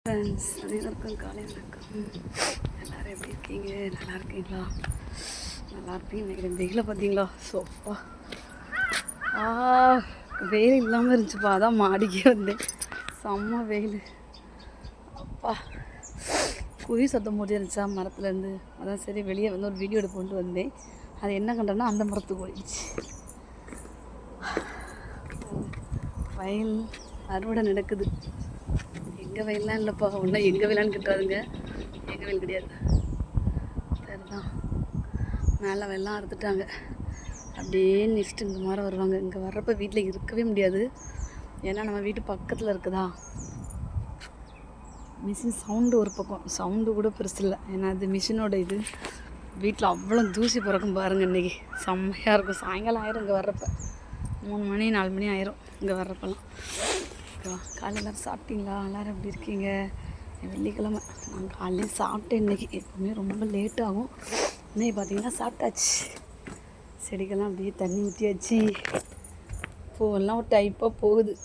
Friends அனைவருக்கும் காலை வணக்கம். எல்லோரும் எப்படி இருக்கீங்க? நல்லா இருக்கீங்களா? நல்லா இருப்பீங்க நினைக்கிறேன். வெயிலை பார்த்தீங்களா? சோப்பா வெயில் இல்லாமல் இருந்துச்சுப்பா, அதான் மாடிக்கே வந்தேன். செம்ம வெயில் அப்பா. குயில் சத்தம் போட்டு இருந்துச்சா மரத்துலேருந்து, அதான் சரி வெளியே வந்து ஒரு வீடியோ எடுத்து கொண்டு வந்தேன். அது என்ன கண்டேன்னா அந்த மரத்துக்கு போயிடுச்சு. வயல் அறுவடை நடக்குது. எங்கள் வயல்லாம் இல்லைப்பா, ஒன்றா எங்கள் வயலான்னு கிட்டாதுங்க. எங்கள் வயல் கிடையாது. சரிதான், மேலே வெள்ளம் அறுத்துட்டாங்க. அப்படியே நெக்ஸ்ட்டு இந்த மாதிரி வருவாங்க. இங்கே வர்றப்போ வீட்டில் இருக்கவே முடியாது, ஏன்னா நம்ம வீட்டு பக்கத்தில் இருக்குதா. மிஷின் சவுண்டு ஒரு பக்கம், சவுண்டு கூட பெருசு இல்லை, ஏன்னா அது மிஷினோட இது. வீட்டில் அவ்வளோ தூசி பிறக்கும் பாருங்கள். இன்றைக்கி செம்மையாக இருக்கும். சாயங்காலம் ஆயிரும் இங்கே வர்றப்போ, 3 மணி 4 மணி ஆயிரும் இங்கே வர்றப்பெல்லாம். காலையில் எல்லோரும் சாப்பிட்டீங்களா? எல்லோரும் எப்படி இருக்கீங்க? வெள்ளிக்கிழமை நான் காலையில் சாப்பிட்டேன். இன்றைக்கி எப்போவுமே ரொம்ப லேட் ஆகும். இன்றைக்கி பார்த்திங்கன்னா சாப்பிட்டாச்சு. செடிக்கெல்லாம் அப்படியே தண்ணி ஊற்றியாச்சு. பூவெல்லாம் ஒரு டைப்பாக போகுது.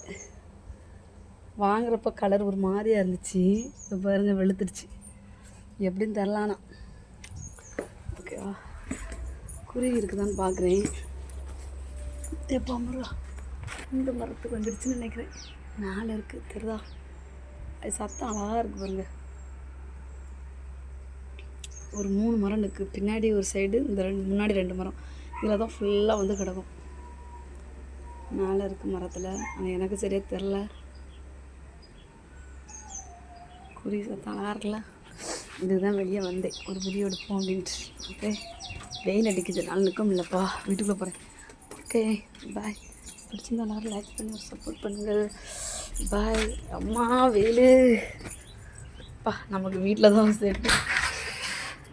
வாங்குறப்ப கலர் ஒரு மாதிரியாக இருந்துச்சு, இப்போ பாருங்கள் வெளுத்துருச்சு. எப்படின்னு தரலானா. ஓகேவா, குருவி இருக்குதான்னு பார்க்குறேன். எப்போ அமரா இந்த மரத்துக்கு வந்துடுச்சுன்னு நினைக்கிறேன். மேலே இருக்குது தெரியுதா? அது சத்தம் அழகாக இருக்குது பாருங்க. ஒரு 3 மரம் இருக்குது பின்னாடி ஒரு சைடு, இந்த முன்னாடி 2 மரம். இதில் தான் ஃபுல்லாக வந்து கிடக்கும். மேலே இருக்குது மரத்தில், ஆனால் எனக்கு சரியாக தெரில. குருவி சத்தம் அழகாக இருக்குல்ல. இதுதான் வெளியே வந்தேன், ஒரு வீடியோ எடுப்போம் அப்படின்ட்டு. ஓகே, வெயில் அடிக்குது, நாள் நிற்க முடியலப்பா, வீட்டுக்குள்ளே போகிறேன். Okay bye. பிடிச்சிருந்தா எல்லாரும் லைக் பண்ணி ஒரு சப்போர்ட் பண்ணுங்கள். பாய். அம்மா வெயில் பா, நமக்கு வீட்டில் தான் சேர்த்து